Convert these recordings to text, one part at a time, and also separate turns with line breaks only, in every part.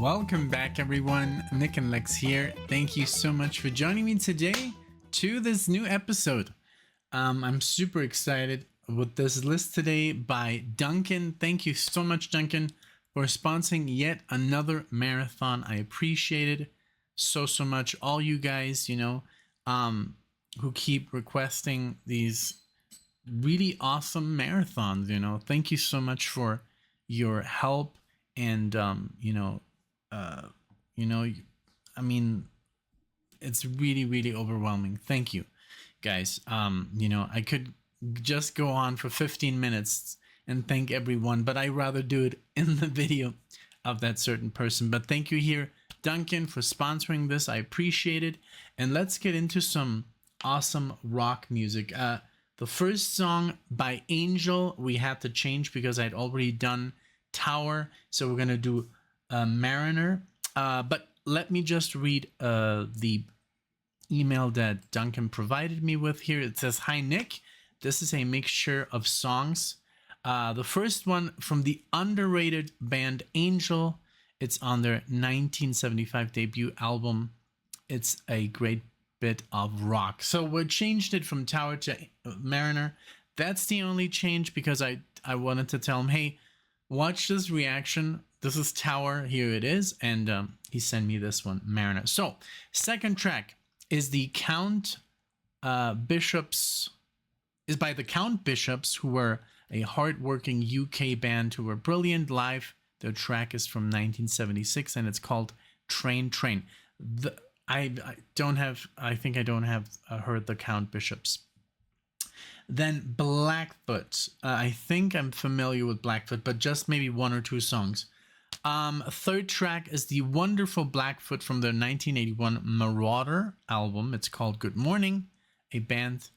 Welcome back, everyone. NicknLex here. Thank you so much for joining me today to this new episode. I'm super excited with this list today by Duncan. Thank you so much, Duncan, for sponsoring yet another marathon. I appreciate it so much. All you guys, who keep requesting these really awesome marathons. Thank you so much for your help and I mean, it's really overwhelming. Thank you, guys. I could just go on for 15 minutes and thank everyone, but I rather do it in the video of that certain person. But thank you here, Duncan, for sponsoring this. I appreciate it. And let's get into some awesome rock music. The first song by Angel we had to change because I'd already done Tower, so we're gonna do Mariner. But let me just read the email that Duncan provided me with here. It says, "Hi Nick, this is a mixture of songs. The first one from the underrated band Angel. It's on their 1975 debut album. It's a great bit of rock." So we changed it from Tower to Mariner. That's the only change because I wanted to tell him, hey, watch this reaction. This is Tower. Here it is. And he sent me this one, Mariner. So second track is the Count Bishops, is by the Count Bishops, who were a hardworking UK band who were brilliant live. Their track is from 1976 and it's called Train. I think I don't have heard the Count Bishops. Then Blackfoot. I think I'm familiar with Blackfoot, but just maybe one or two songs. Third track is the wonderful Blackfoot from their 1981 Marauder album. It's called Good Morning, a band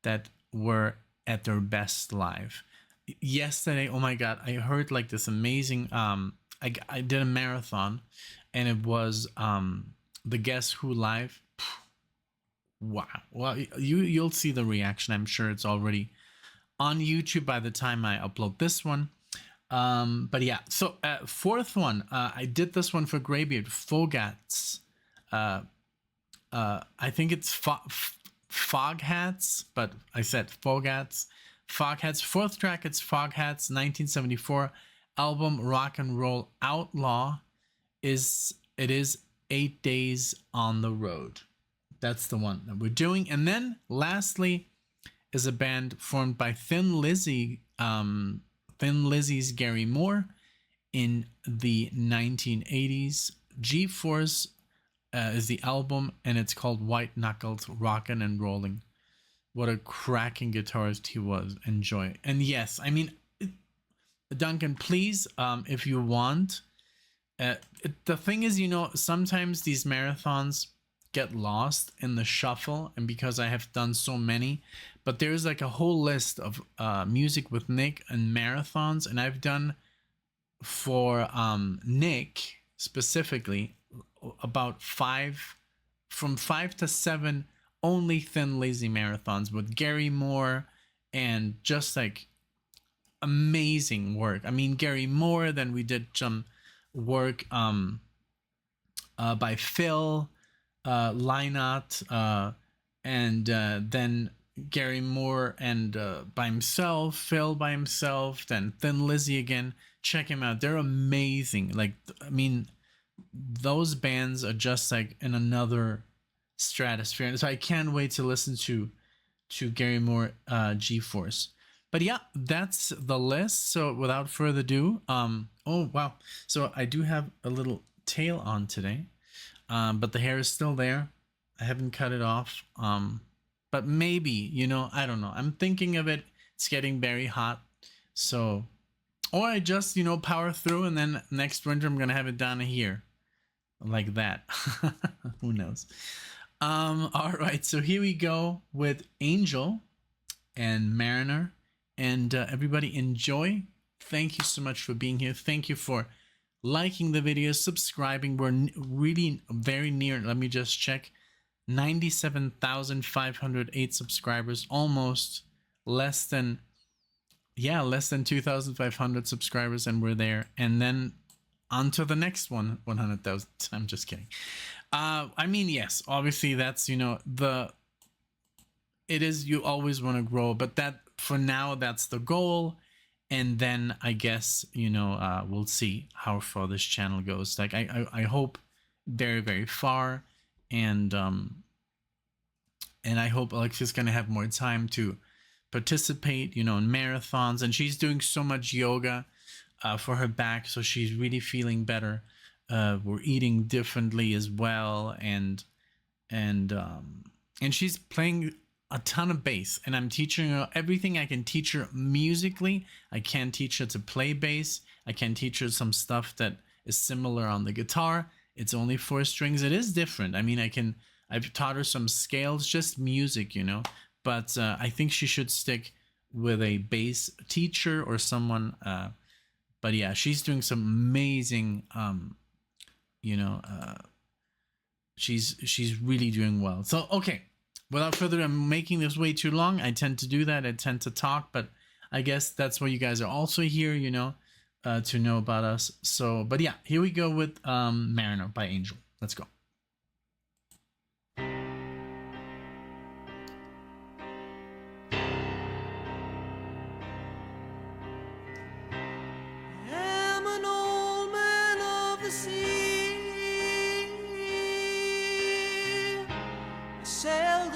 that were at their best live. Yesterday, oh my god, I heard like this amazing I did a marathon and it was the Guess Who live. Wow. Well, you'll see the reaction. I'm sure it's already on YouTube by the time I upload this one. But yeah, so fourth one, I did this one for Greybeard, Foghat's. I think it's Foghats, but I said Foghat's. Foghat's fourth track, it's Foghat's 1974 album Rock and Roll Outlaw. It is 8 Days on the Road. That's the one that we're doing. And then lastly is a band formed by Thin Lizzy's Gary Moore in the 1980s. G-Force is the album, and it's called White Knuckles Rockin' and Rollin'. What a cracking guitarist he was. Enjoy. And yes, I mean, Duncan, please, if you want. The thing is, sometimes these marathons get lost in the shuffle, and because I have done so many, but there's like a whole list of music with Nick and marathons, and I've done for Nick specifically about from 5 to 7 only Thin Lizzy marathons with Gary Moore, and just like amazing work. I mean, Gary Moore, then we did some work by Phil Lynott, and then Gary Moore and by himself, Phil by himself, then Thin Lizzy again. Check him out. They're amazing. Like, I mean, those bands are just like in another stratosphere. So I can't wait to listen to Gary Moore, G-Force. But yeah, that's the list. So without further ado, oh wow. So I do have a little tail on today. But the hair is still there. I haven't cut it off. But maybe, I don't know. I'm thinking of it. It's getting very hot. So, or I just, power through, and then next winter I'm going to have it down here. Like that. Who knows? All right. So here we go with Angel and Mariner. And everybody enjoy. Thank you so much for being here. Thank you for liking the video, subscribing. We're really very near, let me just check, 97,508 subscribers, almost less than 2,500 subscribers, and we're there. And then on to the next one, 100,000. I'm just kidding. I mean, yes, obviously that's, you know, it is, you always want to grow, but that for now, that's the goal. And then I guess, you know, we'll see how far this channel goes. Like I hope very, very far. And I hope Alexia's going to have more time to participate, you know, in marathons. And she's doing so much yoga for her back, so she's really feeling better. We're eating differently as well, and she's playing a ton of bass, and I'm teaching her everything I can teach her musically. I can't teach her to play bass. I can teach her some stuff that is similar on the guitar. It's only 4 strings. It is different. I mean, I've taught her some scales, just music, you know, but I think she should stick with a bass teacher or someone. But yeah, she's doing some amazing, you know, she's really doing well. So, okay, without further ado, I'm making this way too long. I tend to do that. I tend to talk, but I guess that's why you guys are also here, you know, to know about us. So, but yeah, here we go with Mariner by Angel. Let's go.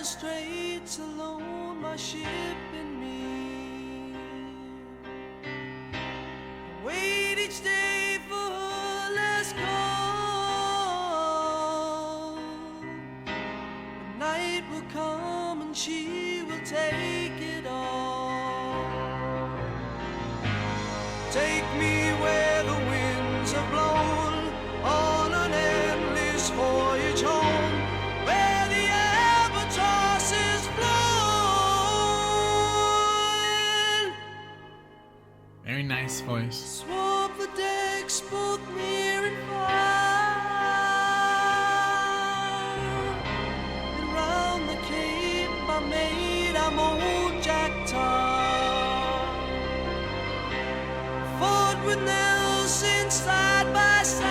Straits alone, my ship and me. I wait each day for her last call. The night will come and she will take it all. Take me where the winds have blown, on an endless voyage home.
Very nice voice.
Swap the decks both near and far, and round the cape I made our old jack tar. Fought with Nelson side by side.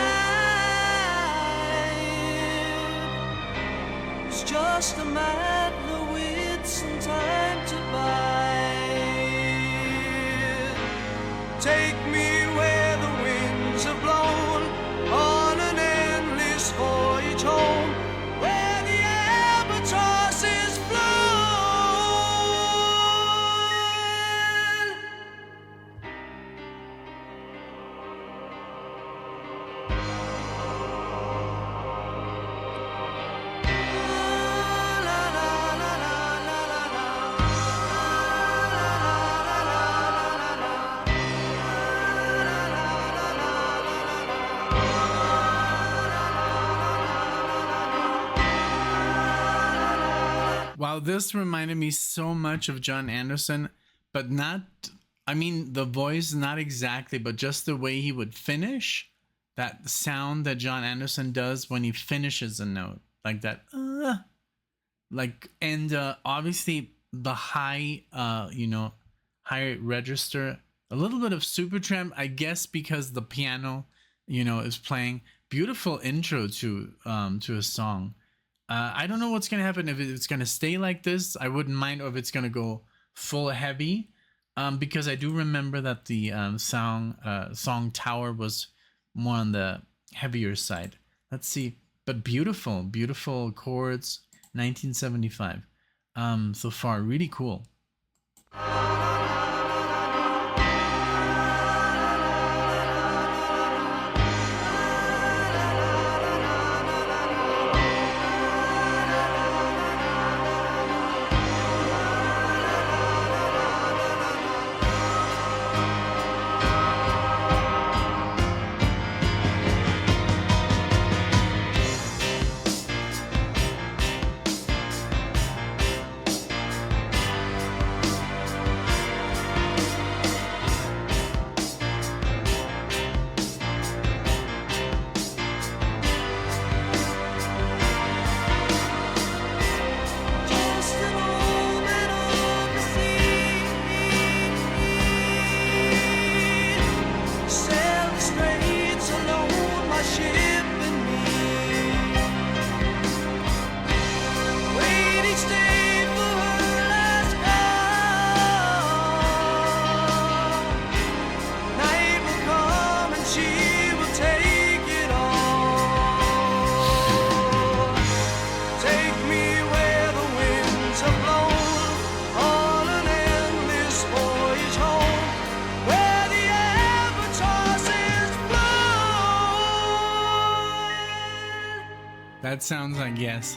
It was just a matter with some time to buy. Take me where the winds have blown, on an endless voyage home, where the albatross is flown.
Wow, this reminded me so much of John Anderson, but not, I mean, the voice, not exactly, but just the way he would finish, that sound that John Anderson does when he finishes a note, like that, like, and obviously the high, you know, high register, a little bit of Supertramp, I guess, because the piano, you know, is playing. Beautiful intro to a song. I don't know what's going to happen, if it's going to stay like this. I wouldn't mind, or if it's going to go full heavy, because I do remember that the song Tower was more on the heavier side. Let's see. But beautiful, beautiful chords, 1975. So far, really cool. That sounds like yes.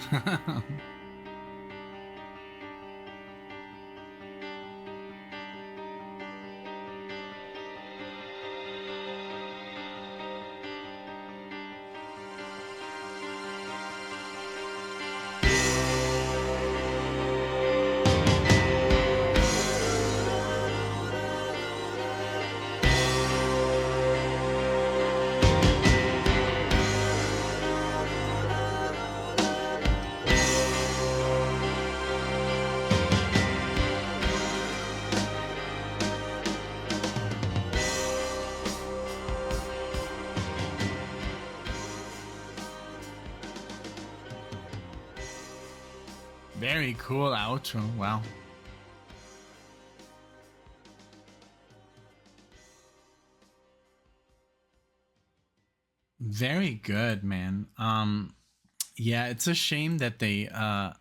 Very cool outro. Wow. Very good, man. Yeah, it's a shame that they I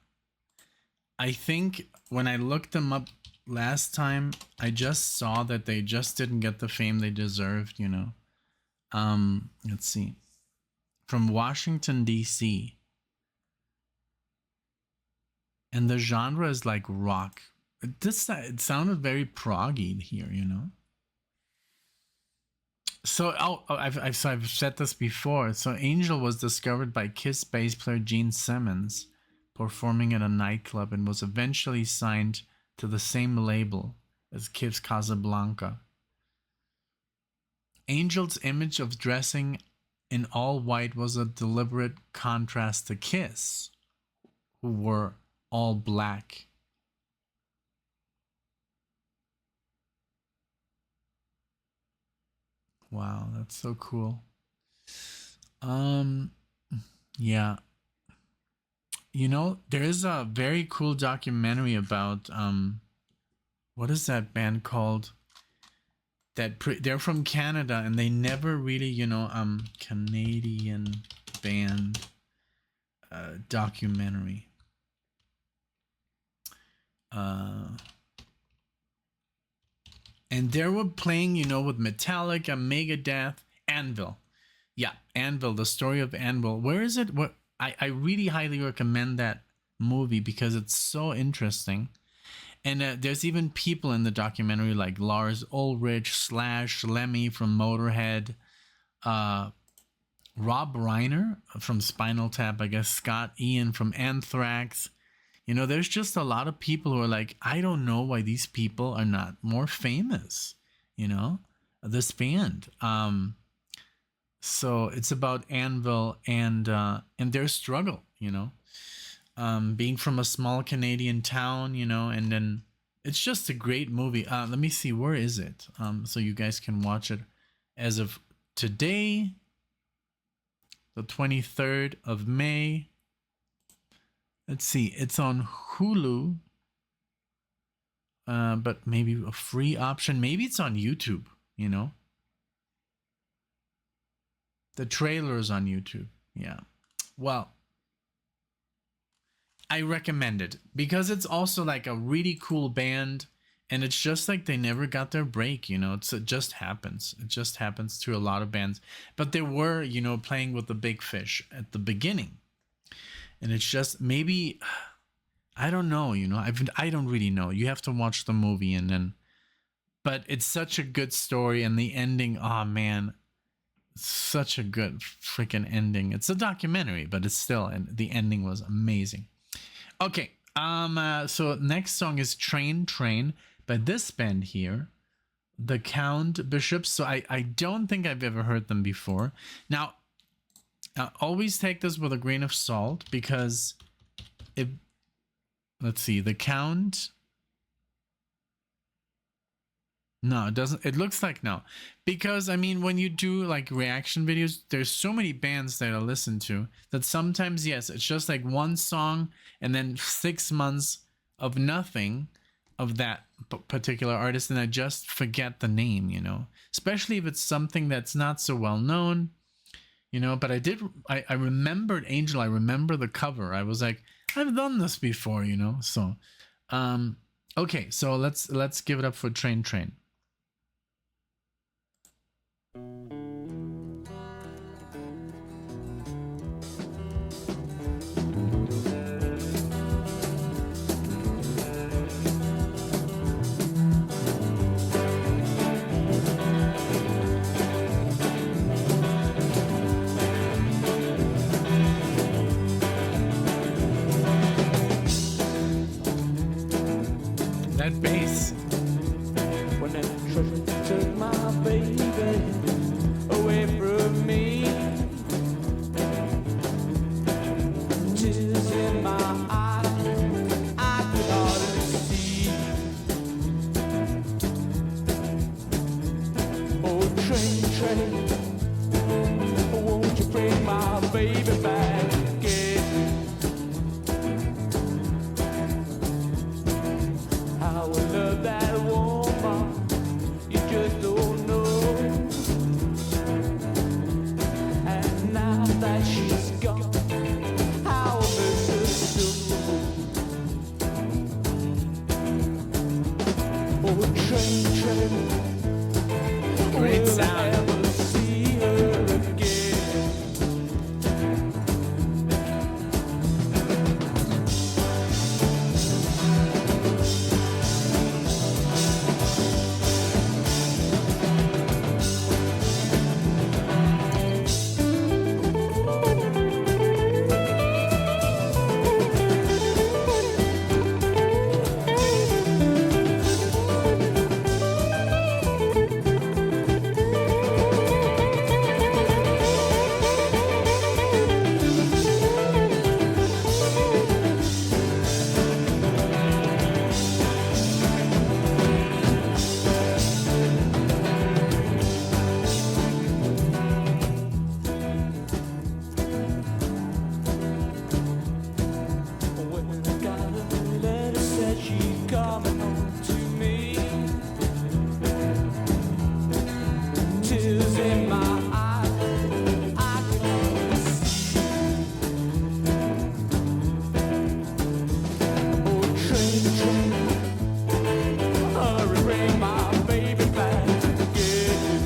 think when I looked them up last time, I just saw that they just didn't get the fame they deserved, you know. Let's see. From Washington D.C. And the genre is like rock. It sounded very proggy here, you know. So I've said this before. So Angel was discovered by Kiss bass player Gene Simmons performing at a nightclub and was eventually signed to the same label as Kiss Casablanca. Angel's image of dressing in all white was a deliberate contrast to Kiss, who were all black. Wow, that's so cool. Yeah. You know, there is a very cool documentary about what is that band called? They're from Canada and they never really, you know, Canadian band documentary. And they were playing, you know, with Metallica, Megadeth, Anvil. Yeah, Anvil, the story of Anvil. Where is it? What I really highly recommend that movie because it's so interesting. And there's even people in the documentary like Lars Ulrich, Slash, Lemmy from Motorhead, Rob Reiner from Spinal Tap, I guess, Scott Ian from Anthrax. You know, there's just a lot of people who are like, I don't know why these people are not more famous, you know, this band. So it's about Anvil and their struggle, you know, being from a small Canadian town, you know, and then it's just a great movie. Let me see, where is it? So you guys can watch it as of today, the 23rd of May. Let's see, it's on Hulu, but maybe a free option. Maybe it's on YouTube, you know. The trailer is on YouTube. Yeah. Well, I recommend it because it's also like a really cool band and it's just like they never got their break, you know. It just happens. It just happens to a lot of bands. But they were, you know, playing with the big fish at the beginning. And it's just maybe, I don't know, you know. I don't really know. You have to watch the movie and then, but it's such a good story and the ending, oh man, such a good freaking ending. It's a documentary, but it's still, and the ending was amazing. Okay, so next song is Train Train by this band here, the Count Bishops. So I don't think I've ever heard them before. Now, always take this with a grain of salt because let's see, the Count. No, it doesn't. It looks like no. Because, I mean, when you do, like, reaction videos, there's so many bands that I listen to that sometimes, yes, it's just, like, one song and then 6 months of nothing of that particular artist, and I just forget the name, you know? Especially if it's something that's not so well known, you know? But I remembered Angel. I remember the cover. I was like, I've done this before, you know? So, okay, so let's give it up for Train Train.
took my baby away from me. Tears in my eyes, I could hardly see. Oh, train, won't you bring my baby back again? I would love that woman, you just don't know. And now that she's gone, how I miss her so. Oh, train,
Great
will I
sound.
ever see her again? When I got a letter said she'd coming home to me. Tears in my eyes, I could hardly see. Oh, train, hurry, bring my baby back again.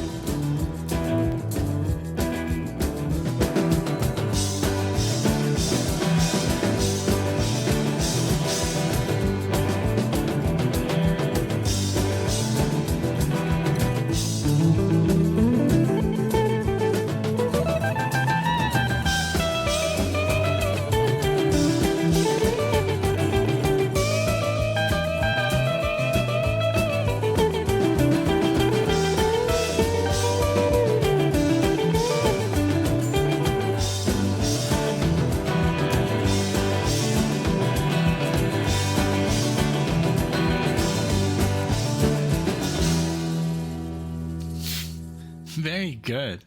Very good,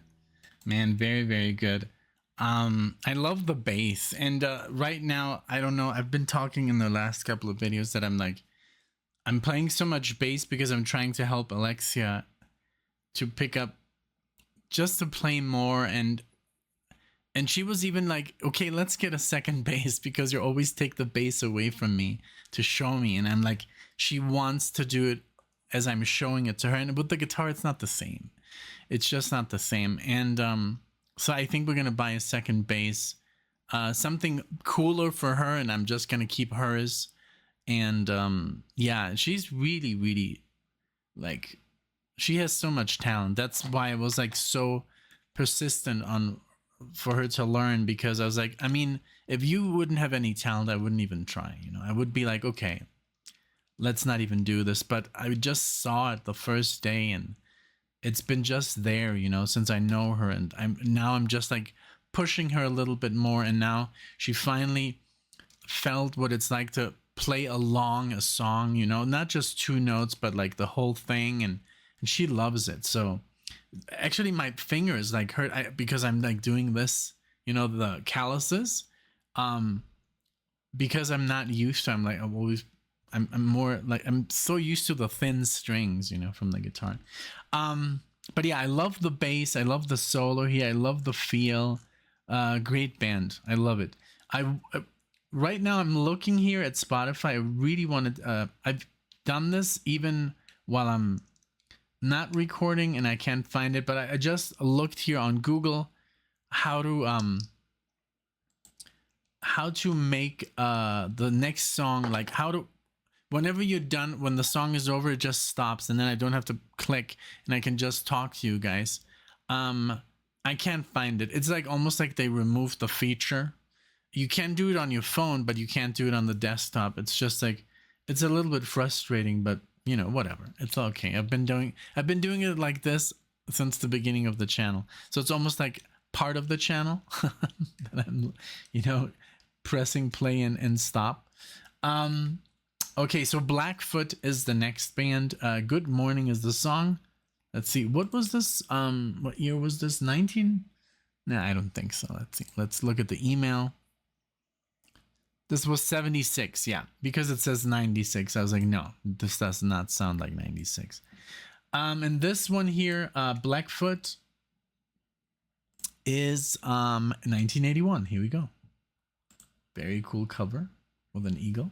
man. Very, very good. I love the bass, and right now, I don't know. I've been talking in the last couple of videos that I'm playing so much bass because I'm trying to help Alexia to pick up, just to play more, and she was even like, okay, let's get a second bass because you always take the bass away from me to show me, and I'm like, she wants to do it as I'm showing it to her, and with the guitar, it's not the same. It's just not the same. And so I think we're gonna buy a second bass, something cooler for her, and I'm just gonna keep hers. And yeah, she's really, really, like, she has so much talent. That's why I was like so persistent on for her to learn, because I was like, I mean, if you wouldn't have any talent, I wouldn't even try. You know, I would be like, okay, let's not even do this. But I just saw it the first day, and it's been just there, you know, since I know her, and I'm just like pushing her a little bit more, and now she finally felt what it's like to play along a song, you know, not just two notes, but like the whole thing, and she loves it. So actually my fingers like hurt because I'm like doing this, you know, the calluses, because I'm not used to, I'm more like, I'm so used to the thin strings, you know, from the guitar. But yeah, I love the bass, I love the solo here, I love the feel. Great band, I love it. Right now I'm looking here at Spotify. I really wanted, I've done this even while I'm not recording and I can't find it, but I just looked here on Google how to make the next song, like how to, whenever you're done, when the song is over, it just stops, and then I don't have to click, and I can just talk to you guys. I can't find it. It's like almost like they removed the feature. You can do it on your phone, but you can't do it on the desktop. It's just like, it's a little bit frustrating, but you know, whatever. It's okay. I've been doing it like this since the beginning of the channel. So it's almost like part of the channel that I'm, you know, pressing play and stop. Okay, so Blackfoot is the next band. Good Morning is the song. Let's see. What was this? What year was this? 19? No, I don't think so. Let's see. Let's look at the email. This was 76, yeah. Because it says 96, I was like, no, this does not sound like 96. And this one here, Blackfoot, is 1981. Here we go. Very cool cover with an eagle.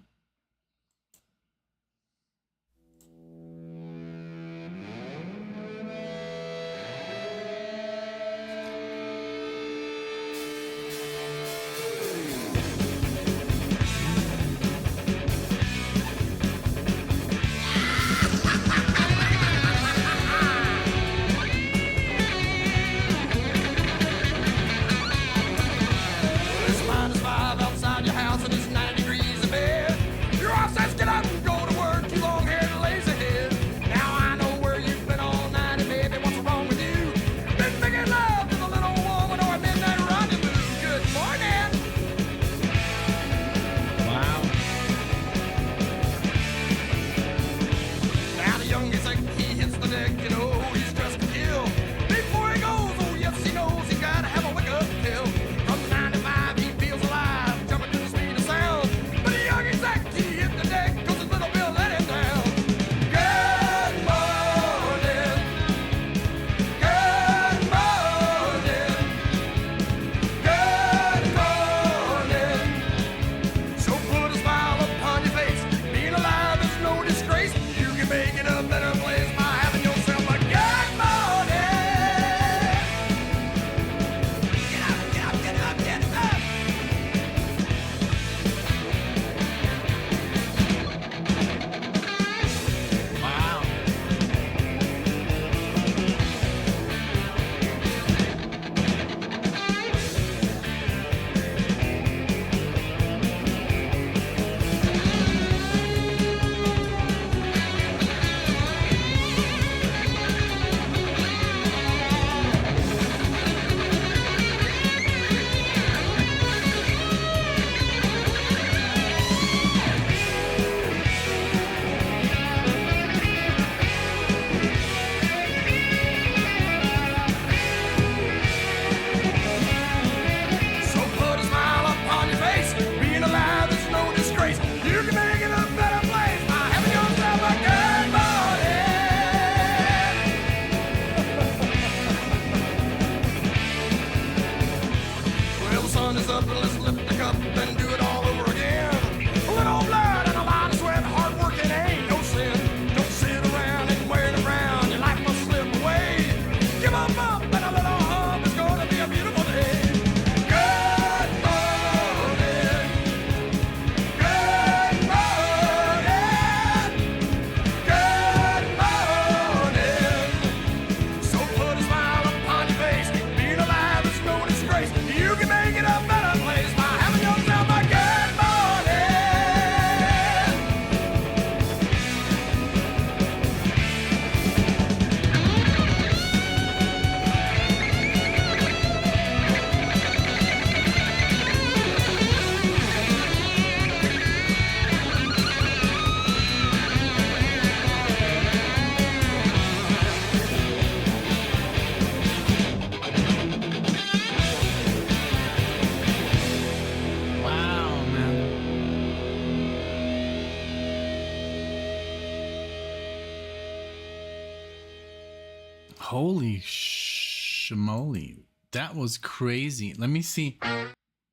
Holy shmoly. That was crazy. Let me see.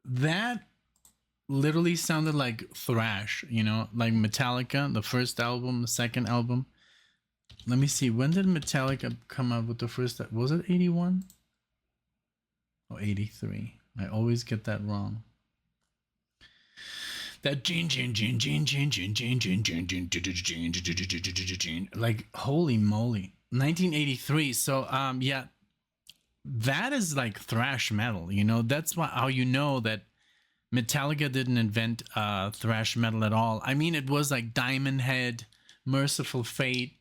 That literally sounded like thrash, you know, like Metallica, the first album, the second album. Let me see. When did Metallica come out with the first? Was it 81? Oh, 83. I always get that wrong. That like holy moly. 1983. So yeah, that is like thrash metal, you know. That's how you know that Metallica didn't invent thrash metal at all. I mean, it was like Diamond Head, Merciful Fate.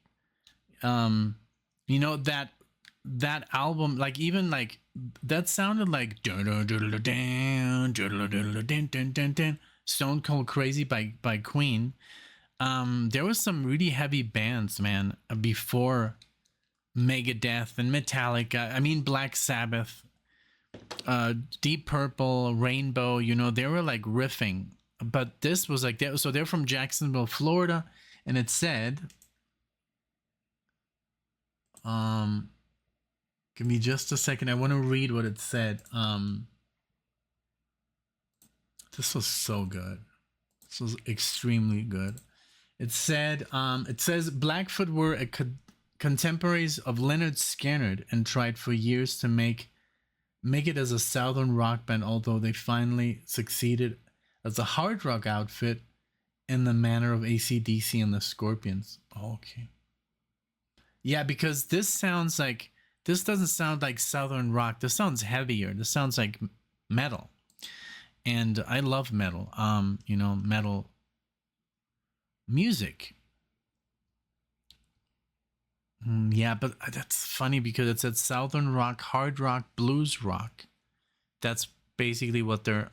You know, that album, like even like that sounded like Stone Cold Crazy by Queen. There was some really heavy bands, man, before Megadeth and Metallica. I mean, Black Sabbath, Deep Purple, Rainbow. You know, they were like riffing, but this was like so they're from Jacksonville, Florida, and it said, give me just a second. I want to read what it said. This was so good. This was extremely good. It said, it says Blackfoot were contemporaries of Leonard Skinner and tried for years to make it as a southern rock band, although they finally succeeded as a hard rock outfit in the manner of AC/DC and the Scorpions. Oh, okay. Yeah, because this doesn't sound like southern rock. This sounds heavier. This sounds like metal. And I love metal. You know, metal music. Yeah, but that's funny because it said southern rock, hard rock, blues rock. That's basically what they're,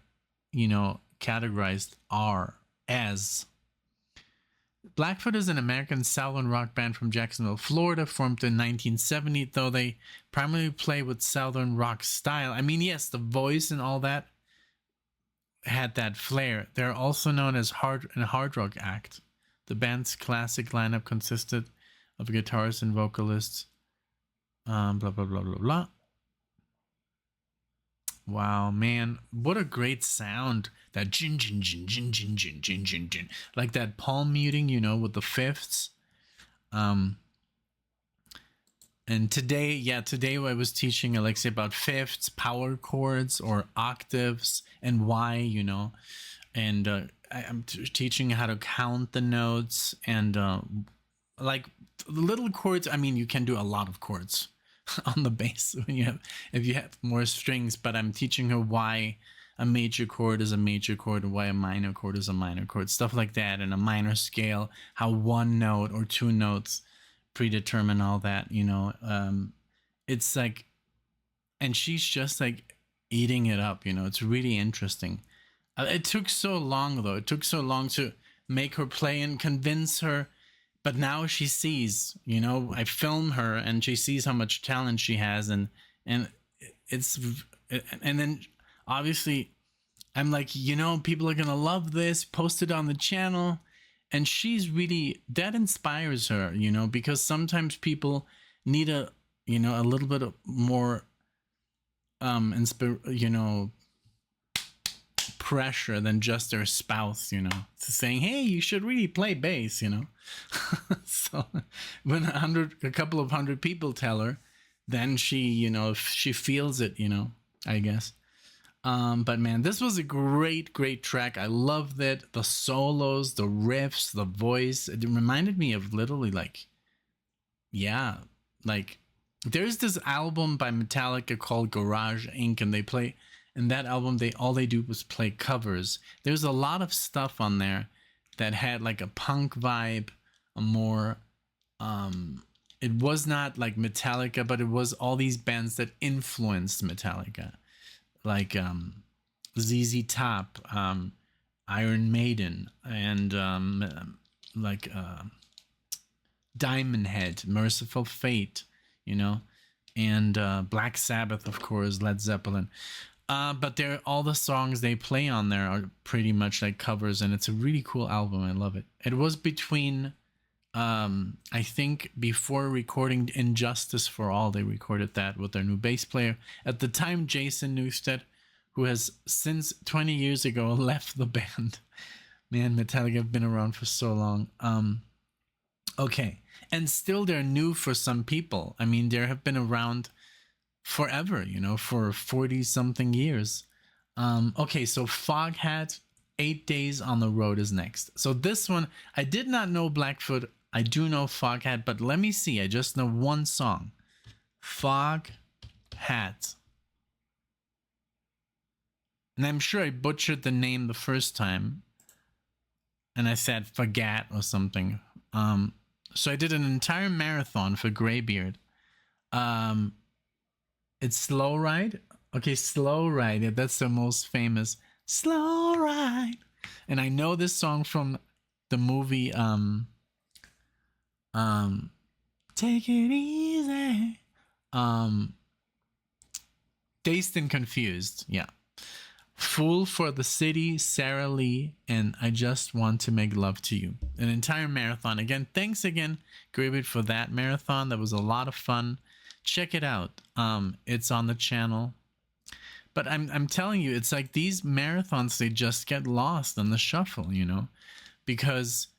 you know, categorized are as. Blackfoot is an American southern rock band from Jacksonville, Florida, formed in 1970, though they primarily play with southern rock style. I mean, yes, the voice and all that had that flair. They're also known as a hard rock act. The band's classic lineup consisted of guitarists and vocalists. Blah, blah, blah, blah, blah. Wow, man. What a great sound. That jin, jin, jin, jin, jin, jin, jin, jin, jin. Like that palm muting, you know, with the fifths. And today I was teaching Alexia about fifths, power chords, or octaves, and why, you know. And I'm teaching how to count the notes and like the little chords. I mean, you can do a lot of chords on the bass if you have more strings, but I'm teaching her why a major chord is a major chord and why a minor chord is a minor chord, stuff like that, and a minor scale, how one note or two notes predetermine all that, you know. It's like, and she's just like eating it up, you know. It's really interesting. It took so long though. It took so long to make her play and convince her. But now she sees, you know, I film her and she sees how much talent she has. And then obviously I'm like, you know, people are going to love this, post it on the channel. And she's really, that inspires her, you know, because sometimes people need a little bit of more, pressure than just their spouse, you know, to saying, hey, you should really play bass, you know. So when a couple of hundred people tell her, then she, you know, she feels it, you know, I guess. But man, this was a great track. I loved it. The solos, the riffs, the voice. It reminded me of literally like, yeah, like there's this album by Metallica called Garage Inc. and they play. In that album, all they do was play covers. There's a lot of stuff on there that had like a punk vibe, a more, it was not like Metallica, but it was all these bands that influenced Metallica, like ZZ Top, Iron Maiden, and like Diamond Head, Merciful Fate, you know, and Black Sabbath, of course, Led Zeppelin. But all the songs they play on there are pretty much like covers, and it's a really cool album. I love it. It was between, I think, before recording Injustice for All, they recorded that with their new bass player. At the time, Jason Newsted, who has since 20 years ago left the band. Man, Metallica have been around for so long. Okay, and still they're new for some people. I mean, they have been around forever, you know, for 40 something years. Okay, so Foghat, 8 Days on the Road is next. So this one, I did not know Blackfoot. I do know Foghat, but let me see. I just know one song. Foghat. And I'm sure I butchered the name the first time. And I said Foghat or something. So I did an entire marathon for Greybeard. Um, it's Slow Ride. Okay, Slow Ride. Yeah, that's the most famous Slow Ride. And I know this song from the movie Take It Easy. Dazed and Confused. Yeah. Fool for the City, Sarah Lee, and I Just Want to Make Love to You. An entire marathon. Again, thanks again, Greybeard, for that marathon. That was a lot of fun. Check it out. It's on the channel. But I'm telling you, it's like these marathons, they just get lost in the shuffle, you know? Because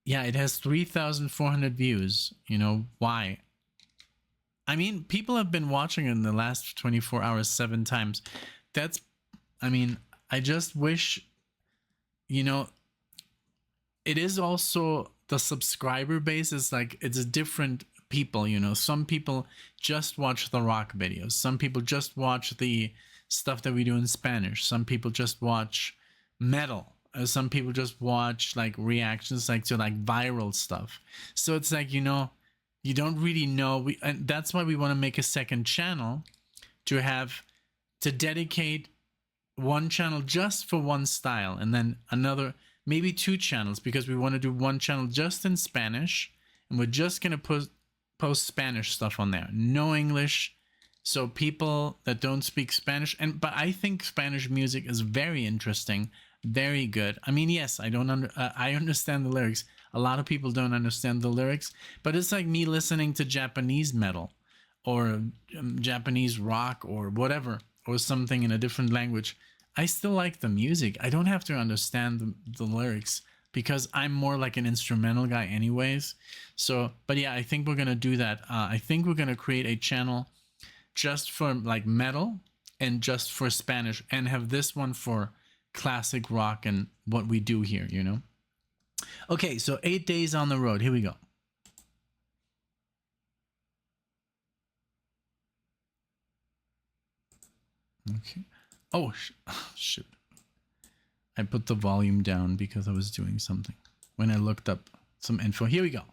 yeah, it has 3,400 views. You know, why? I mean, people have been watching it in the last 24 hours 7 times. That's, I mean, I just wish, you know, it is also the subscriber base is like, it's different people, you know. Some people just watch the rock videos. Some people just watch the stuff that we do in Spanish. Some people just watch metal. Some people just watch like reactions like to like viral stuff. So it's like, you know, you don't really know. And that's why we want to make a second channel to dedicate one channel just for one style, and then another, maybe 2 channels, because we want to do one channel just in Spanish, and we're just going to post Spanish stuff on there, no English. So people that don't speak Spanish, but I think Spanish music is very interesting, very good. I mean, yes, I understand the lyrics. A lot of people don't understand the lyrics, but it's like me listening to Japanese metal or Japanese rock or whatever, or something in a different language. I still like the music. I don't have to understand the lyrics because I'm more like an instrumental guy anyways. So, but yeah, I think we're going to do that. I think we're going to create a channel just for like metal and just for Spanish, and have this one for classic rock and what we do here, you know? Okay, so 8 days on the road. Here we go. Okay. Oh, shoot. I put the volume down because I was doing something when I looked up some info. Here we go.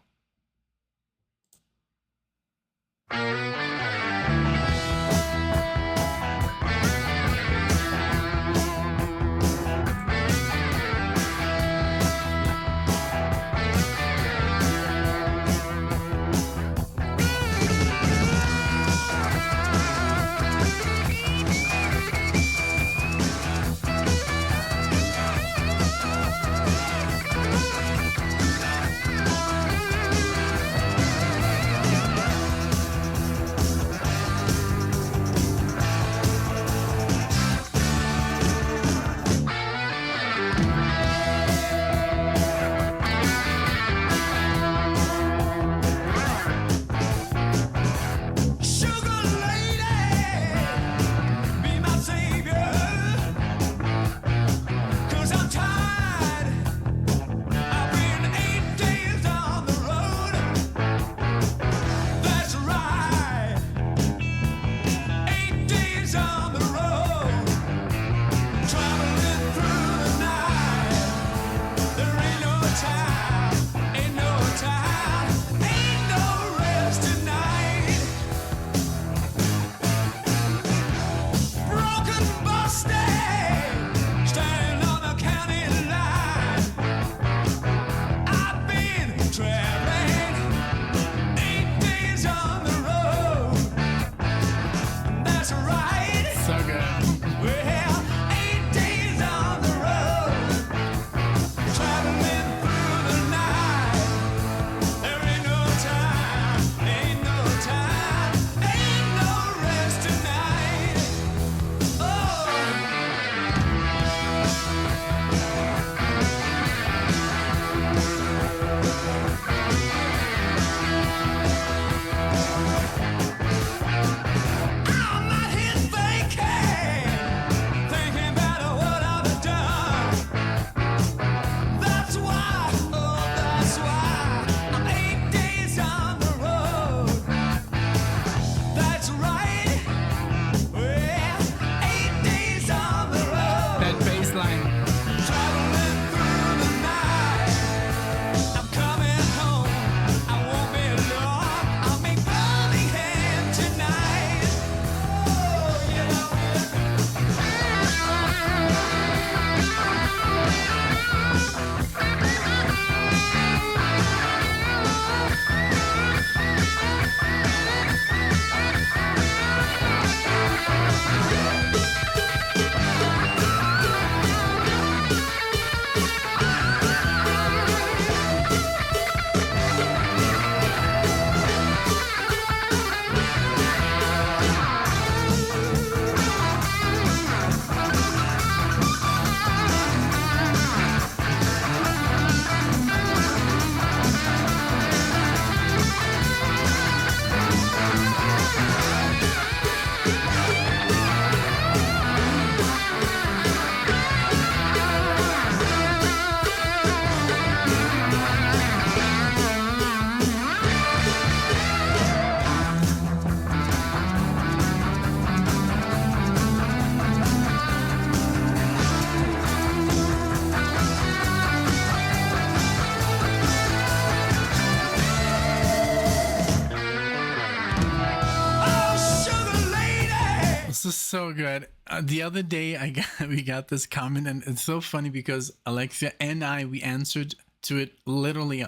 this is so good. The other day, we got this comment, and it's so funny because Alexia and we answered to it literally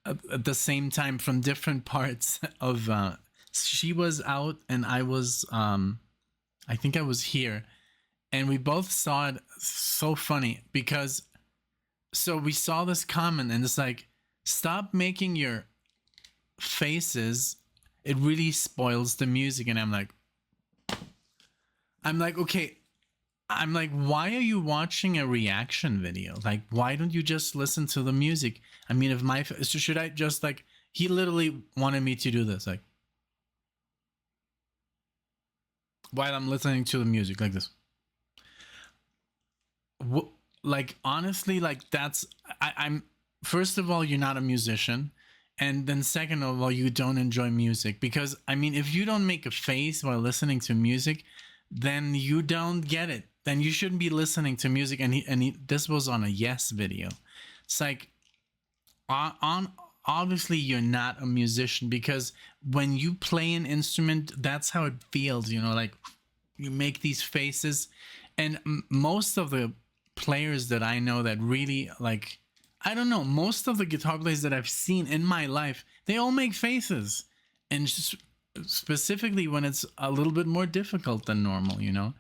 at the same time from different parts of. She was out, and I was. I think I was here, and we both saw it. So funny because. So we saw this comment, and it's like, stop making your faces. It really spoils the music, and I'm like, okay. I'm like, why are you watching a reaction video? Like, why don't you just listen to the music? I mean, if should I just like, he literally wanted me to do this, like, while I'm listening to the music, like this. Like, honestly, like, that's, I'm, first of all, you're not a musician. And then second of all, you don't enjoy music. Because, I mean, if you don't make a face while listening to music, then you don't get it. Then you shouldn't be listening to music. And this was on a Yes video. It's like, obviously you're not a musician, because when you play an instrument, that's how it feels, you know, like you make these faces. And most of the players that I know that really, like, I don't know, most of the guitar players that I've seen in my life, they all make faces. And just specifically when it's a little bit more difficult than normal, you know,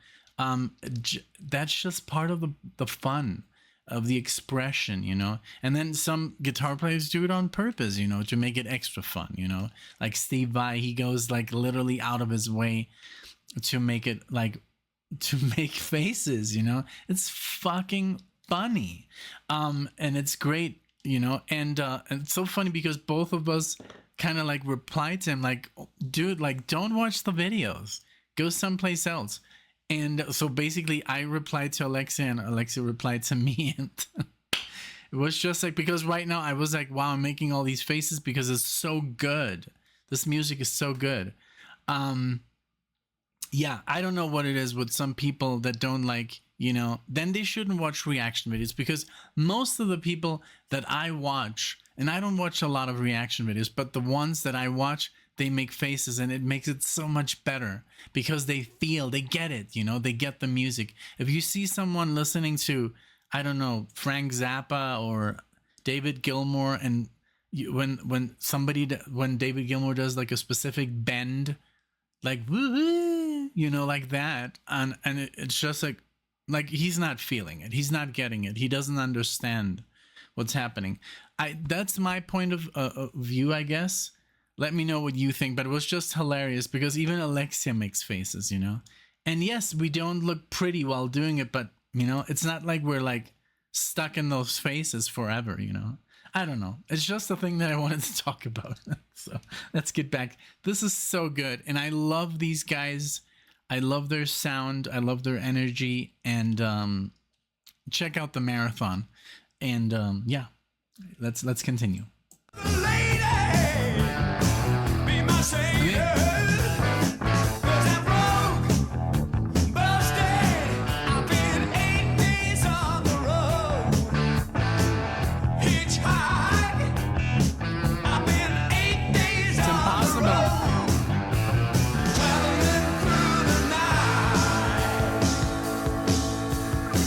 that's just part of the fun of the expression, you know. And then some guitar players do it on purpose, you know, to make it extra fun, you know, like Steve Vai, he goes like literally out of his way to make it like, to make faces, you know. It's fucking funny, and it's great, you know. And it's so funny because both of us kind of like replied to him like, dude, like, don't watch the videos, go someplace else. And so basically I replied to Alexia, and Alexia replied to me, and it was just like, because right now I was like, wow, I'm making all these faces because it's so good, this music is so good. Yeah, I don't know what it is with some people that don't like, you know, then they shouldn't watch reaction videos, because most of the people that I watch, and I don't watch a lot of reaction videos, but the ones that I watch, they make faces, and it makes it so much better because they get it, you know, they get the music. If you see someone listening to, I don't know, Frank Zappa or David Gilmour, and when David Gilmour does like a specific bend, like woo, you know, like that, and it's just like he's not feeling it, he's not getting it, he doesn't understand what's happening. That's my point of view, I guess. Let me know what you think. But it was just hilarious because even Alexia makes faces, you know. And yes, we don't look pretty while doing it, but you know, it's not like we're like stuck in those faces forever, you know. I don't know. It's just a thing that I wanted to talk about. So let's get back. This is so good. And I love these guys. I love their sound. I love their energy. And check out the marathon. And yeah, let's continue.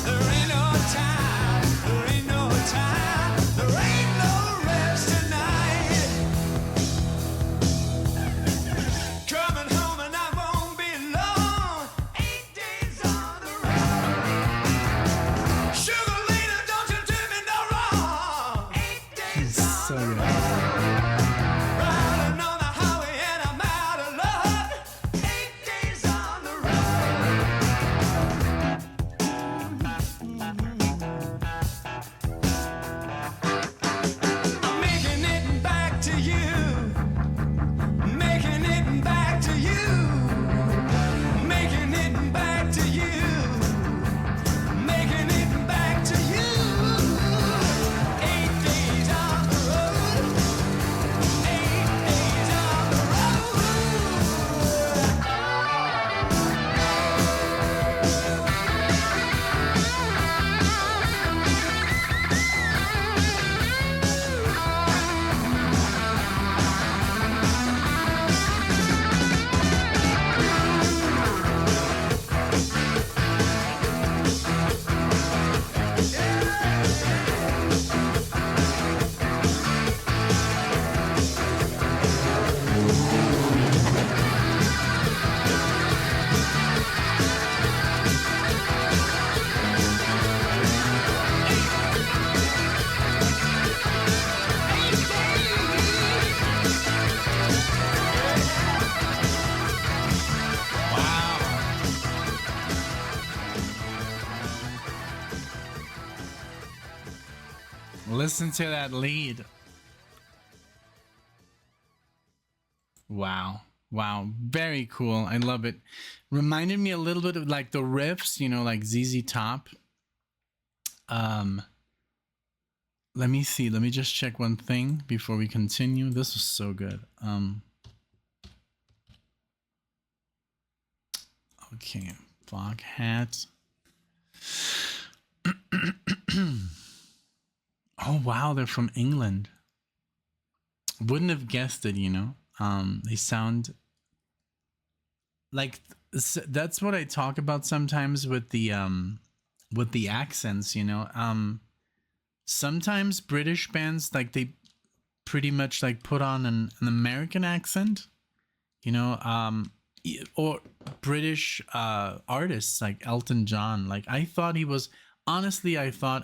There ain't no time, there ain't no rest tonight.
Listen to that lead. Wow. Wow. Very cool. I love it. Reminded me a little bit of like the riffs, you know, like ZZ Top. Let me see. Let me just check one thing before we continue. This was so good. Okay. Foghat. Oh wow, they're from England. Wouldn't have guessed it, you know. They sound like that's what I talk about sometimes with the accents, you know. Sometimes British bands like they pretty much like put on an American accent, you know, or British artists like Elton John. Like I thought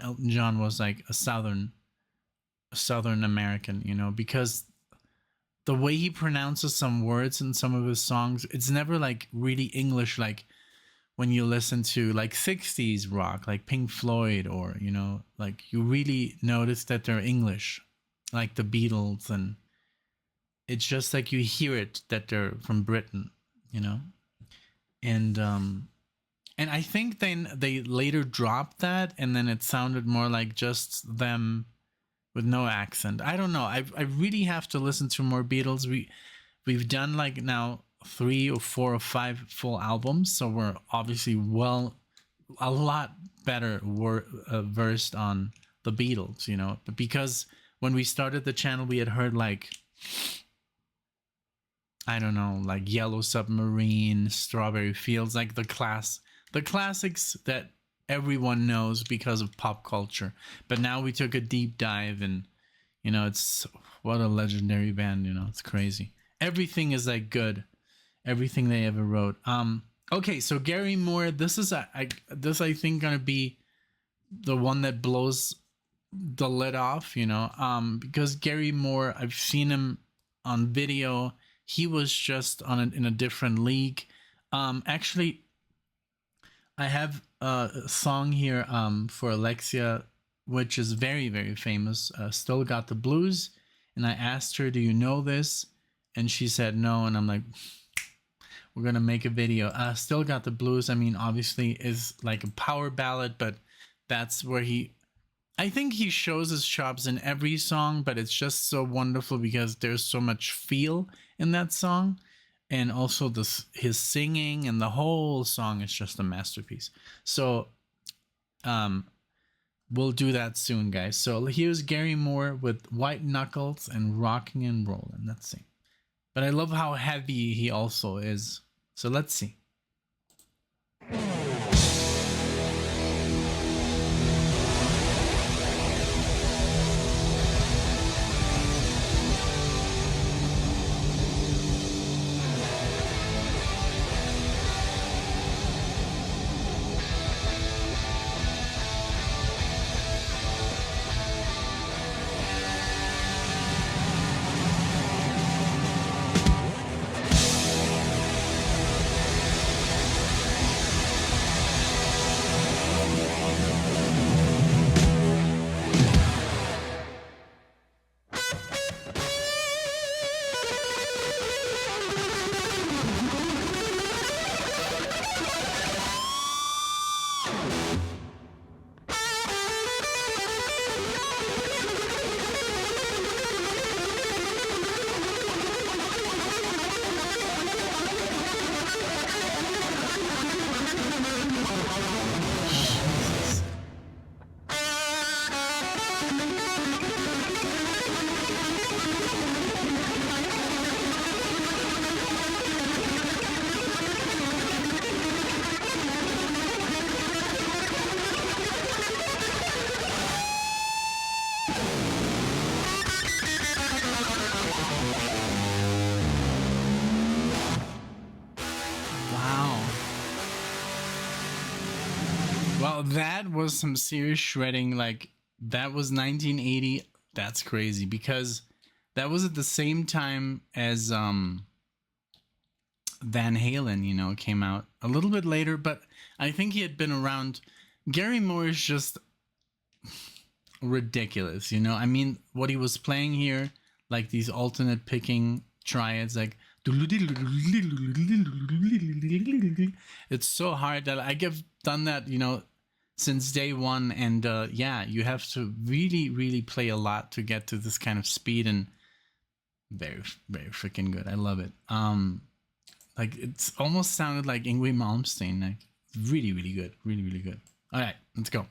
Elton John was like a Southern American, you know, because the way he pronounces some words in some of his songs, it's never like really English, like when you listen to like 60s rock, like Pink Floyd, or, you know, like you really notice that they're English, like the Beatles. And it's just like you hear it that they're from Britain, you know. And I think then they later dropped that, and then it sounded more like just them with no accent. I don't know. I really have to listen to more Beatles. We've done like now 3 or 4 or 5 full albums, so we're obviously a lot better versed on the Beatles, you know. But because when we started the channel, we had heard like, I don't know, like Yellow Submarine, Strawberry Fields, like the classics that everyone knows because of pop culture. But now we took a deep dive, and you know, it's what a legendary band, you know. It's crazy. Everything is like good, everything they ever wrote. Okay, so Gary Moore, this I think gonna be the one that blows the lid off, you know. Because Gary Moore, I've seen him on video. He was just in a different league. Actually, I have a song here for Alexia, which is very, very famous. Still Got the Blues. And I asked her, do you know this? And she said no. And I'm like, we're going to make a video. Still Got the Blues, I mean, obviously is like a power ballad, but that's where I think he shows his chops in every song, but it's just so wonderful because there's so much feel in that song. And also his singing, and the whole song is just a masterpiece. So we'll do that soon, guys. So here's Gary Moore with White Knuckles and Rockin' and Rollin'. Let's see. But I love how heavy he also is. So let's see. That was some serious shredding. Like, that was 1980. That's crazy, because that was at the same time as Van Halen, you know, came out a little bit later, but I think he had been around. Gary Moore is just ridiculous, you know. I mean, what he was playing here, like these alternate picking triads, like it's so hard that I've done that, you know, since day one. And yeah, you have to really, really play a lot to get to this kind of speed, and very, very freaking good. I love it. Like it's almost sounded like Yngwie Malmsteen. Like really, really good, really, really good. All right, let's go.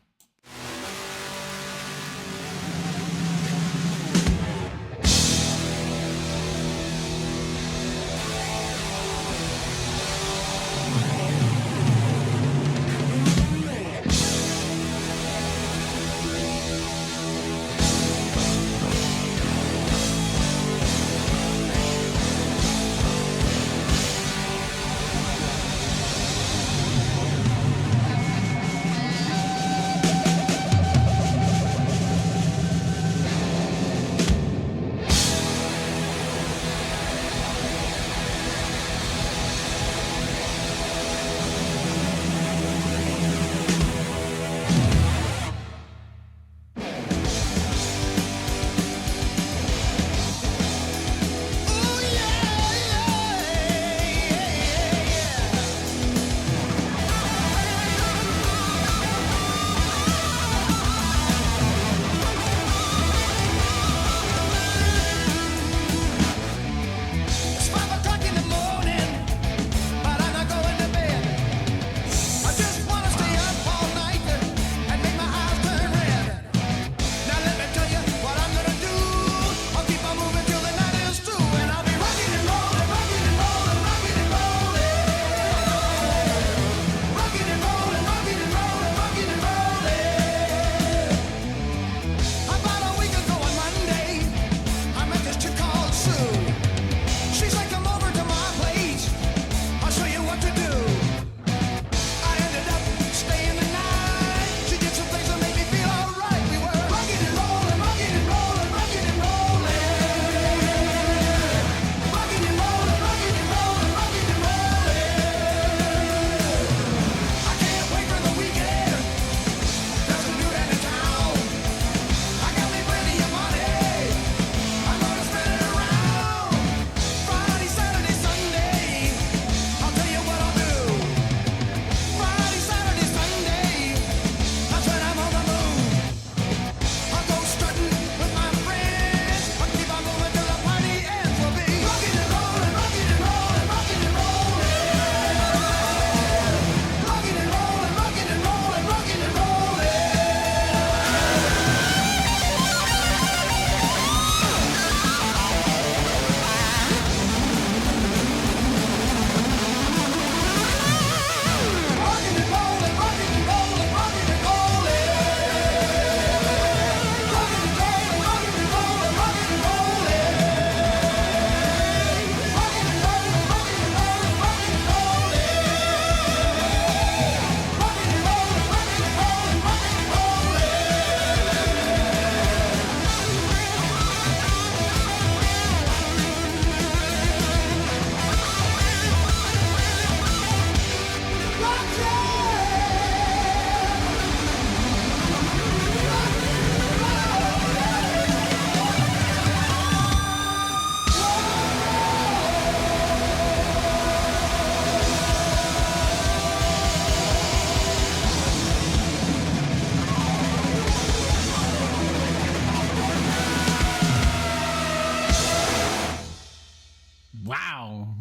Wow.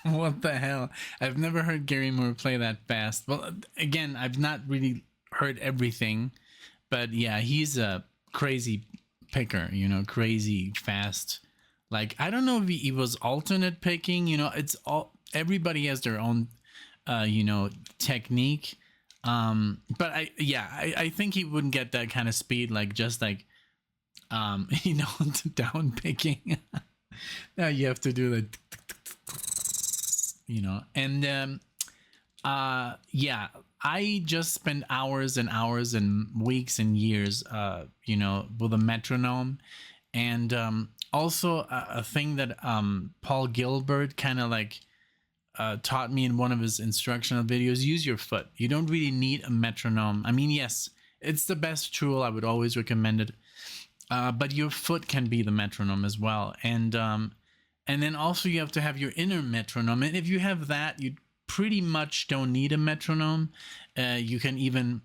What the hell? I've never heard Gary Moore play that fast. Well, again, I've not really heard everything, but yeah, he's a crazy picker, you know, crazy fast. Like, I don't know if he was alternate picking, you know, it's all, everybody has their own, you know, technique. But I think he wouldn't get that kind of speed, like just like, you know, down picking. Now you have to do the, you know, and yeah, I just spent hours and hours and weeks and years, you know, with a metronome. And also a thing that Paul Gilbert kind of like taught me in one of his instructional videos: use your foot. You don't really need a metronome. I mean, yes, it's the best tool. I would always recommend it. But your foot can be the metronome as well, and then also you have to have your inner metronome. And if you have that, you pretty much don't need a metronome. You can even,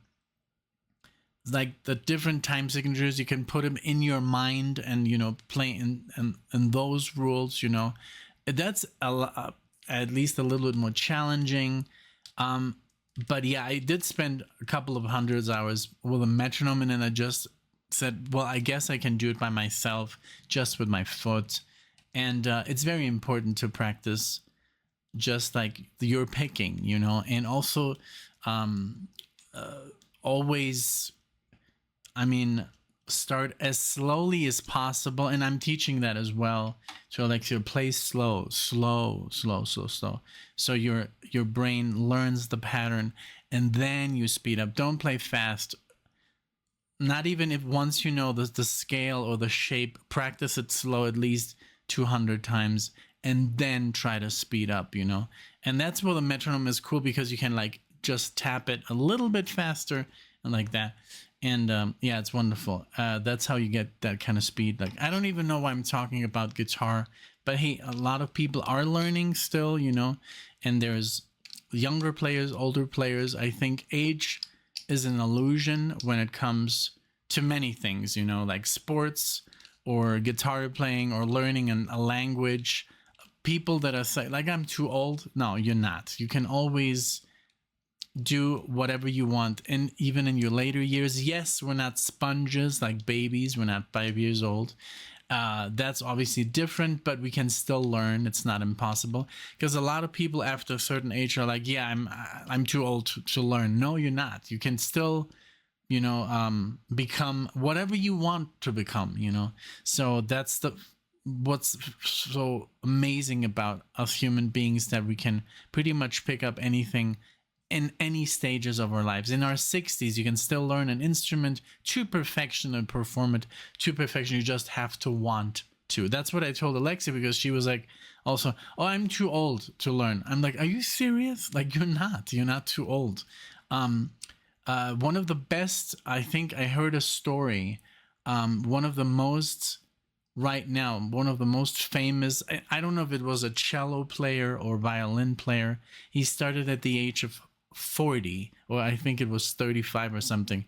like, the different time signatures, you can put them in your mind and, you know, play in those rules, you know. That's at least a little bit more challenging. But yeah, I did spend a couple of hundreds hours with a metronome, and then I just said, well, I guess I can do it by myself, just with my foot. And it's very important to practice just like you're picking, you know, and also always, I mean, start as slowly as possible. And I'm teaching that as well. So like you play slow. So your brain learns the pattern, and then you speed up. Don't play fast. Not even if once you know the scale or the shape, practice it slow at least 200 times, and then try to speed up, you know. And that's where the metronome is cool, because you can like just tap it a little bit faster and like that. And yeah, it's wonderful. That's how you get that kind of speed. Like, I don't even know why I'm talking about guitar, but hey, a lot of people are learning still, you know, and there's younger players, older players. I think age is an illusion when it comes to many things, you know, like sports or guitar playing or learning a language. People that are saying, like, I'm too old. No, you're not. You can always do whatever you want. And even in your later years, yes, we're not sponges like babies. We're not 5 years old. That's obviously different, but we can still learn. It's not impossible, because a lot of people after a certain age are like, yeah, I'm too old to learn. No, you're not. You can still, you know, become whatever you want to become, you know. So that's what's so amazing about us human beings, that we can pretty much pick up anything in any stages of our lives. In our 60s, you can still learn an instrument to perfection and perform it to perfection. You just have to want to. That's what I told Alexia, because she was like, also, oh, I'm too old to learn. I'm like, are you serious? Like, you're not too old. One of the best, I think I heard a story, one of the most famous, I don't know if it was a cello player or violin player. He started at the age of 40, or I think it was 35 or something,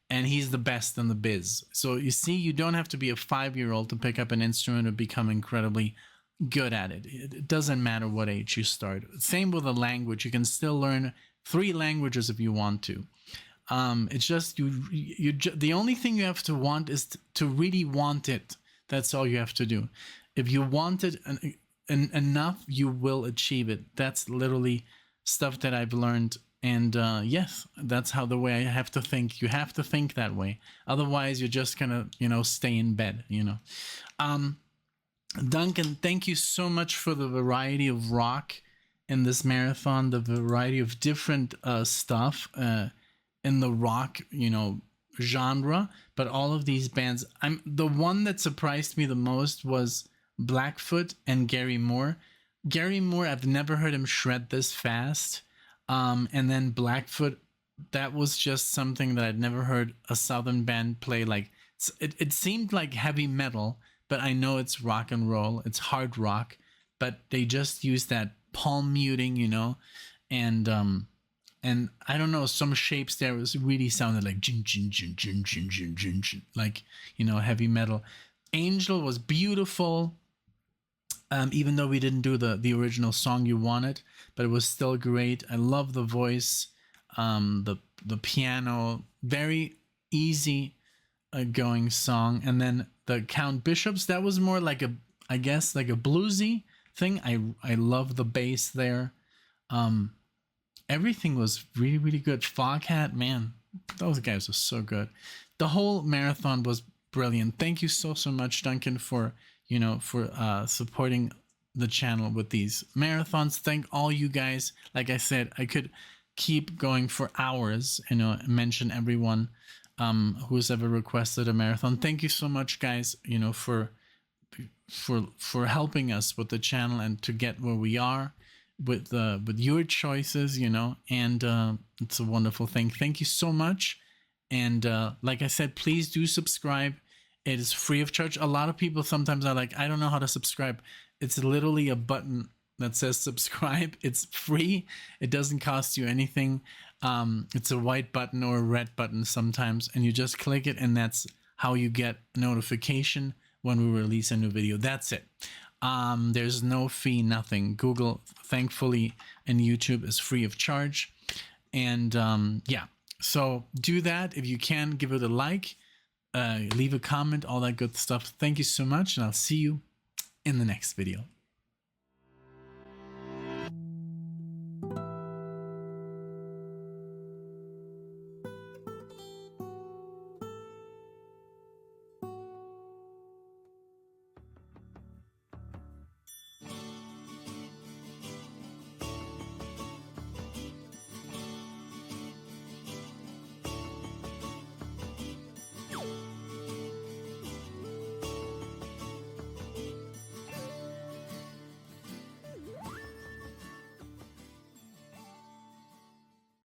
and he's the best in the biz. So you see, you don't have to be a 5-year-old to pick up an instrument and become incredibly good at it. It doesn't matter what age you start. Same with a language. You can still learn 3 languages if you want to. It's just the only thing you have to want is to really want it. That's all you have to do. If you want it enough, you will achieve it. That's literally stuff that I've learned. And yes, that's how the way I have to think. You have to think that way. Otherwise, you're just gonna, you know, stay in bed, you know. Duncan, thank you so much for the variety of rock in this marathon, the variety of different stuff in the rock, you know, genre. But all of these bands, the one that surprised me the most was Blackfoot and Gary Moore. Gary Moore, I've never heard him shred this fast. And then Blackfoot, that was just something that I'd never heard a Southern band play. Like, it seemed like heavy metal, but I know it's rock and roll, it's hard rock, but they just used that palm muting, you know, and I don't know, some shapes there was really sounded like jin, jin, jin, jin, jin, jin, jin, jin, like, you know, heavy metal. Angel was beautiful. Even though we didn't do the original song you wanted, but it was still great. I love the voice, the piano, very easy going song. And then the Count Bishops, that was more like I guess like a bluesy thing. I love the bass there. Everything was really, really good. Foghat, man, those guys were so good. The whole marathon was brilliant. Thank you so much, Duncan, for supporting the channel with these marathons. Thank all you guys. Like I said, I could keep going for hours, you know, mention everyone who's ever requested a marathon. Thank you so much, guys, you know, for helping us with the channel and to get where we are with your choices, you know, and it's a wonderful thing. Thank you so much. And like I said, please do subscribe. It is free of charge. A lot of people sometimes are like, I don't know how to subscribe. It's literally a button that says subscribe. It's free. It doesn't cost you anything. It's a white button or a red button sometimes, and you just click it, and that's how you get notification when we release a new video. That's it. There's no fee, nothing. Google, thankfully, and YouTube is free of charge. And yeah, so do that. If you can, give it a like, leave a comment, all that good stuff. Thank you so much, and I'll see you in the next video.